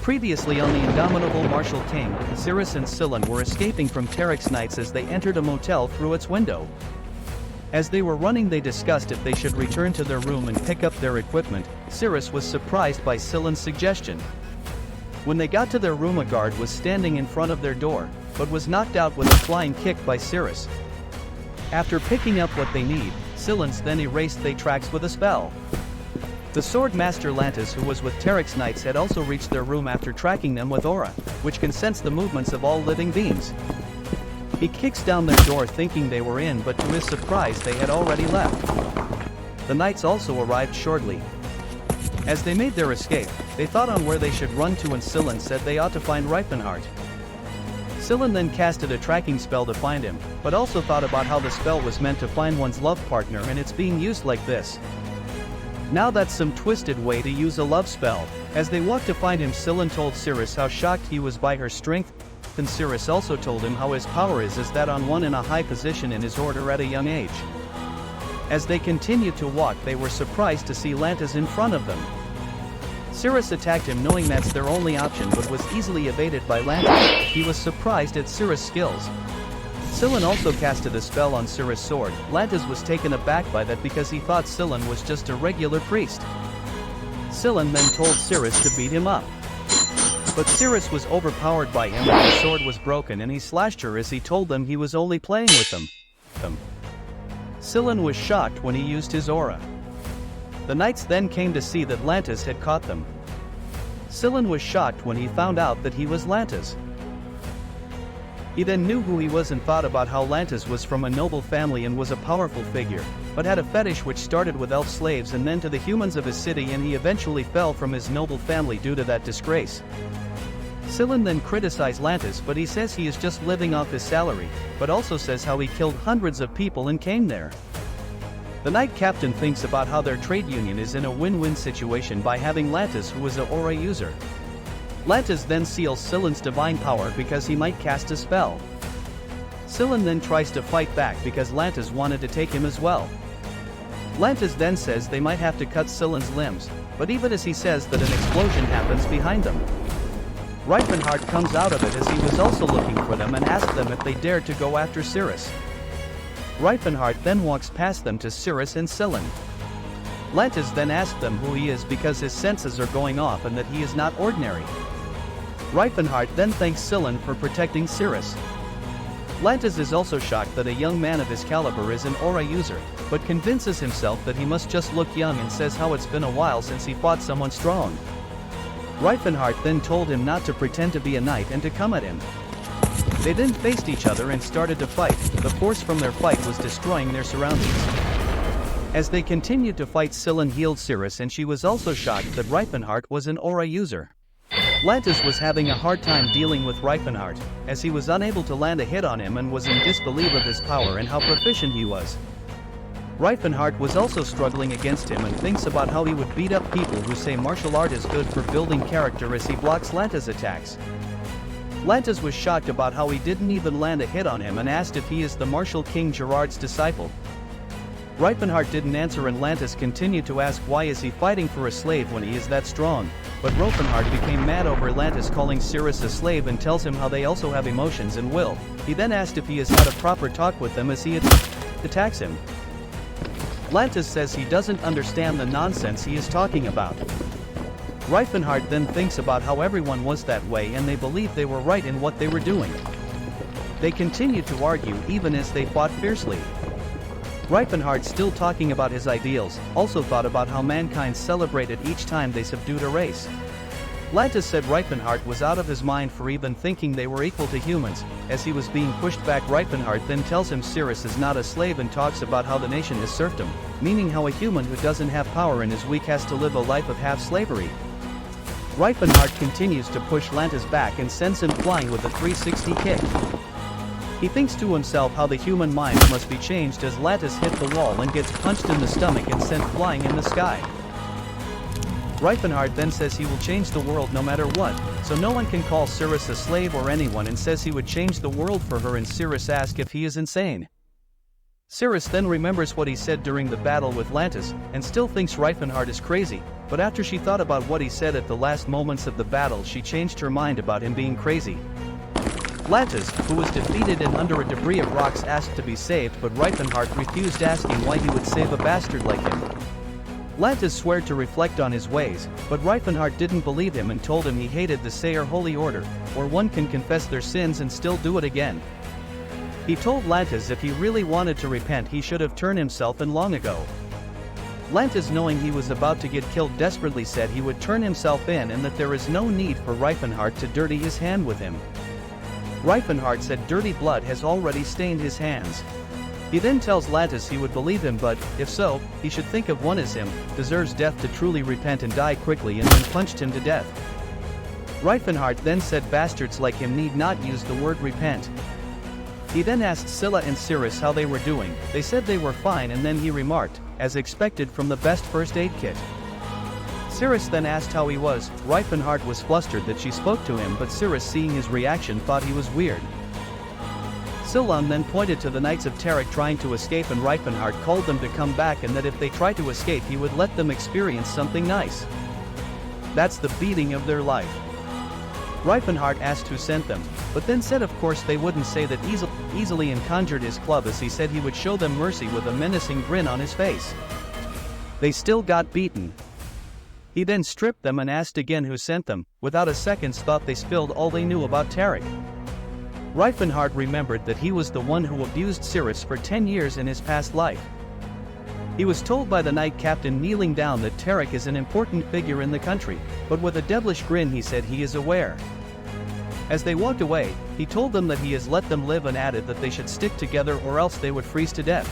Previously on the indomitable Martial King, Cirrus and Scylla were escaping from Reincarnates as they entered a motel through its window. As they were running, they discussed if they should return to their room and pick up their equipment. Cirrus was surprised by Scylla's suggestion. When they got to their room, a guard was standing in front of their door, but was knocked out with a flying kick by Cirrus. After picking up what they need, Scylla then erased their tracks with a spell. The Sword Master Lantis, who was with Reincarnates, had also reached their room after tracking them with aura, which can sense the movements of all living beings. He kicks down their door thinking they were in, but to his surprise they had already left. The knights also arrived shortly. As they made their escape, they thought on where they should run to, and Scylla said they ought to find Reincarnates. Scylla then casted a tracking spell to find him, but also thought about how the spell was meant to find one's love partner and it's being used like this. Now that's some twisted way to use a love spell. As they walked to find him, Scylla told Cirrus how shocked he was by her strength, and Cirrus also told him how his power is that on one in a high position in his order at a young age. As they continued to walk, they were surprised to see Lantis in front of them. Cirrus attacked him knowing that's their only option, but was easily evaded by Lantis. He was surprised at Cirrus' skills. Scylla also casted a spell on Cirrus' sword. Lantis was taken aback by that because he thought Scylla was just a regular priest. Scylla then told Cirrus to beat him up. But Cirrus was overpowered by him when the sword was broken, and he slashed her as he told them he was only playing with them. Scylla was shocked when he used his aura. The knights then came to see that Lantis had caught them. Scylla was shocked when he found out that he was Lantis. He then knew who he was and thought about how Lantis was from a noble family and was a powerful figure, but had a fetish which started with elf slaves and then to the humans of his city, and he eventually fell from his noble family due to that disgrace. Scylla then criticized Lantis, but he says he is just living off his salary, but also says how he killed hundreds of people and came there. The knight captain thinks about how their trade union is in a win-win situation by having Lantis, who is an aura user. Lantis then seals Scylla's divine power because he might cast a spell. Scylla then tries to fight back because Lantis wanted to take him as well. Lantis then says they might have to cut Scylla's limbs, but even as he says that, an explosion happens behind them. Reincarnates comes out of it as he was also looking for them and asked them if they dared to go after Cirrus. Reincarnates then walks past them to Cirrus and Scylla. Lantis then asked them who he is because his senses are going off and that he is not ordinary. Reincarnates then thanks Scylla for protecting Cirrus. Lantis is also shocked that a young man of his caliber is an aura user, but convinces himself that he must just look young and says how it's been a while since he fought someone strong. Reincarnates then told him not to pretend to be a knight and to come at him. They then faced each other and started to fight. The force from their fight was destroying their surroundings. As they continued to fight, Scylla healed Cirrus, and she was also shocked that Reincarnates was an aura user. Lantis was having a hard time dealing with Reincarnates, as he was unable to land a hit on him and was in disbelief of his power and how proficient he was. Reincarnates was also struggling against him and thinks about how he would beat up people who say martial art is good for building character as he blocks Lantis' attacks. Lantis was shocked about how he didn't even land a hit on him and asked if he is the Martial King Gerard's disciple. Reincarnates didn't answer, and Lantis continued to ask why is he fighting for a slave when he is that strong, but Reincarnates became mad over Lantis calling Cirrus a slave and tells him how they also have emotions and will. He then asked if he has had a proper talk with them as he attacks him. Lantis says he doesn't understand the nonsense he is talking about. Reincarnates then thinks about how everyone was that way and they believe they were right in what they were doing. They continued to argue even as they fought fiercely. Reincarnates, still talking about his ideals, also thought about how mankind celebrated each time they subdued a race. Lantis said Reincarnates was out of his mind for even thinking they were equal to humans. As he was being pushed back, Reincarnates then tells him Cirrus is not a slave and talks about how the nation is serfdom, meaning how a human who doesn't have power and is weak has to live a life of half slavery. Reincarnates continues to push Lantis back and sends him flying with a 360 kick. He thinks to himself how the human mind must be changed as Lantis hit the wall and gets punched in the stomach and sent flying in the sky. Reincarnates then says he will change the world no matter what, so no one can call Cirrus a slave or anyone, and says he would change the world for her, and Cirrus asks if he is insane. Cirrus then remembers what he said during the battle with Lantis, and still thinks Reincarnates is crazy, but after she thought about what he said at the last moments of the battle, she changed her mind about him being crazy. Lantis, who was defeated and under a debris of rocks, asked to be saved, but Reifenhard refused, asking why he would save a bastard like him. Lantis swore to reflect on his ways, but Reifenhard didn't believe him and told him he hated the Sayer Holy Order, or one can confess their sins and still do it again. He told Lantis if he really wanted to repent he should have turned himself in long ago. Lantis, knowing he was about to get killed, desperately said he would turn himself in and that there is no need for Reifenhard to dirty his hand with him. Reifenhard said dirty blood has already stained his hands. He then tells Lantis he would believe him, but, if so, he should think of one as him, deserves death to truly repent and die quickly, and then punched him to death. Reifenhard then said bastards like him need not use the word repent. He then asked Scylla and Cirrus how they were doing. They said they were fine, and then he remarked, as expected from the best first aid kit. Cirrus then asked how he was. Reifenhard was flustered that she spoke to him, but Cirrus, seeing his reaction, thought he was weird. Scylla then pointed to the Knights of Tarik trying to escape, and Reifenhard called them to come back and that if they tried to escape he would let them experience something nice. That's the beating of their life. Reifenhard asked who sent them, but then said of course they wouldn't say that easily, and conjured his club as he said he would show them mercy with a menacing grin on his face. They still got beaten. He then stripped them and asked again who sent them. Without a second's thought they spilled all they knew about Tarik. Reifenhard remembered that he was the one who abused Cirrus for 10 years in his past life. He was told by the knight captain kneeling down that Tarik is an important figure in the country, but with a devilish grin he said he is aware. As they walked away, he told them that he has let them live and added that they should stick together or else they would freeze to death.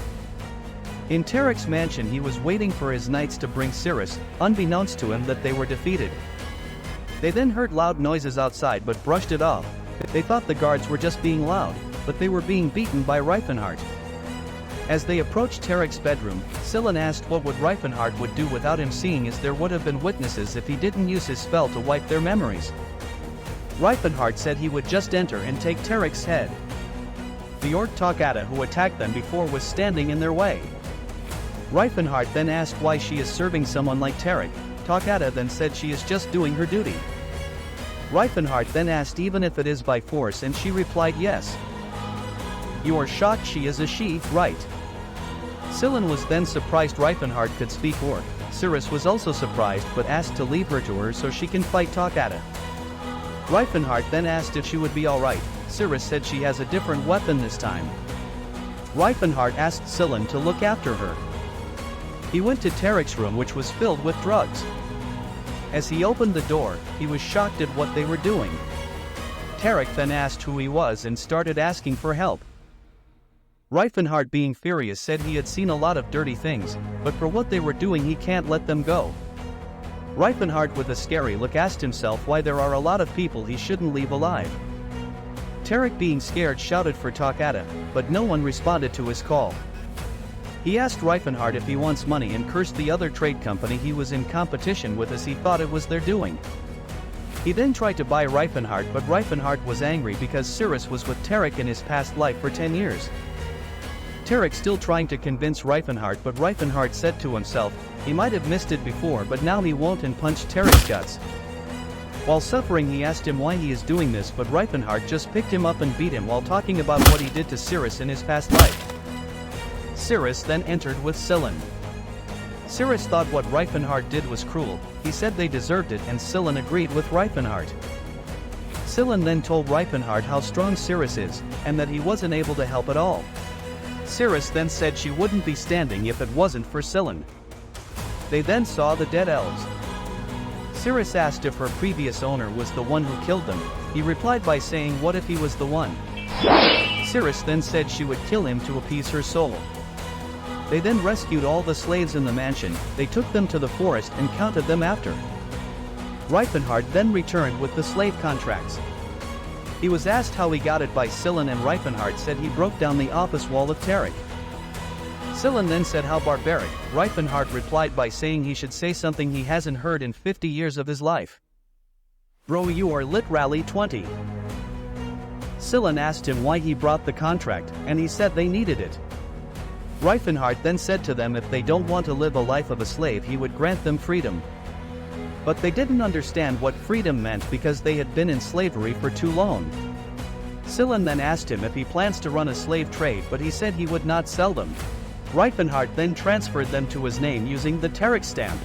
In Tarik's mansion he was waiting for his knights to bring Cirrus, unbeknownst to him that they were defeated. They then heard loud noises outside but brushed it off. They thought the guards were just being loud, but they were being beaten by Reifenhard. As they approached Tarik's bedroom, Scylla asked what would Reifenhard would do without him seeing, as there would have been witnesses if he didn't use his spell to wipe their memories. Reifenhard said he would just enter and take Tarik's head. The orc Takata, who attacked them before, was standing in their way. Reifenhard then asked why she is serving someone like Tarik. Takata then said she is just doing her duty. Reifenhard then asked even if it is by force, and she replied yes. You are shocked she is a she, right? Scylla was then surprised Reifenhard could speak orc. Cirrus was also surprised but asked to leave her to her so she can fight Takata. Reifenhard then asked if she would be alright. Cirrus said she has a different weapon this time. Reifenhard asked Scylla to look after her. He went to Tarik's room, which was filled with drugs. As he opened the door, he was shocked at what they were doing. Tarik then asked who he was and started asking for help. Reifenhard, being furious, said he had seen a lot of dirty things, but for what they were doing he can't let them go. Reifenhard, with a scary look, asked himself why there are a lot of people he shouldn't leave alive. Tarik, being scared, shouted for Takata, but no one responded to his call. He asked Reifenhard if he wants money and cursed the other trade company he was in competition with, as he thought it was their doing. He then tried to buy Reifenhard, but Reifenhard was angry because Cirrus was with Tarik in his past life for 10 years. Tarik still trying to convince Reifenhard, but Reifenhard said to himself, he might have missed it before but now he won't, and punched Tarik's guts. While suffering he asked him why he is doing this, but Reifenhard just picked him up and beat him while talking about what he did to Cirrus in his past life. Cirrus then entered with Scylla. Cirrus thought what Reifenhard did was cruel. He said they deserved it, and Scylla agreed with Reifenhard. Scylla then told Reifenhard how strong Cirrus is, and that he wasn't able to help at all. Cirrus then said she wouldn't be standing if it wasn't for Scylla. They then saw the dead elves. Cirrus asked if her previous owner was the one who killed them. He replied by saying what if he was the one. Cirrus then said she would kill him to appease her soul. They then rescued all the slaves in the mansion. They took them to the forest and counted them after. Reifenhard then returned with the slave contracts. He was asked how he got it by Scylla, and Reifenhard said he broke down the office wall of Tarik. Scylla then said how barbaric. Reifenhard replied by saying he should say something he hasn't heard in 50 years of his life. Bro, you are literally 20. Scylla asked him why he brought the contract, and he said they needed it. Reifenhard then said to them if they don't want to live a life of a slave he would grant them freedom. But they didn't understand what freedom meant because they had been in slavery for too long. Silan then asked him if he plans to run a slave trade, but he said he would not sell them. Reincarnates then transferred them to his name using the Terex stamp.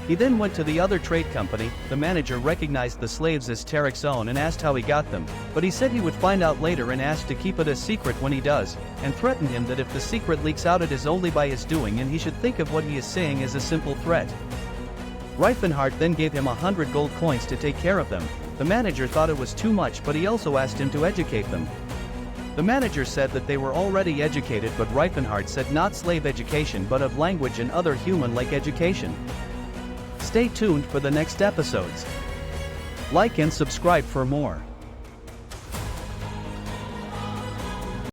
He then went to the other trade company. The manager recognized the slaves as Terex's own and asked how he got them, but he said he would find out later and asked to keep it a secret when he does, and threatened him that if the secret leaks out it is only by his doing and he should think of what he is saying as a simple threat. Reincarnates then gave him 100 gold coins to take care of them. The manager thought it was too much, but he also asked him to educate them. The manager said that they were already educated, but Reincarnates said not slave education but of language and other human-like education. Stay tuned for the next episodes. Like and subscribe for more.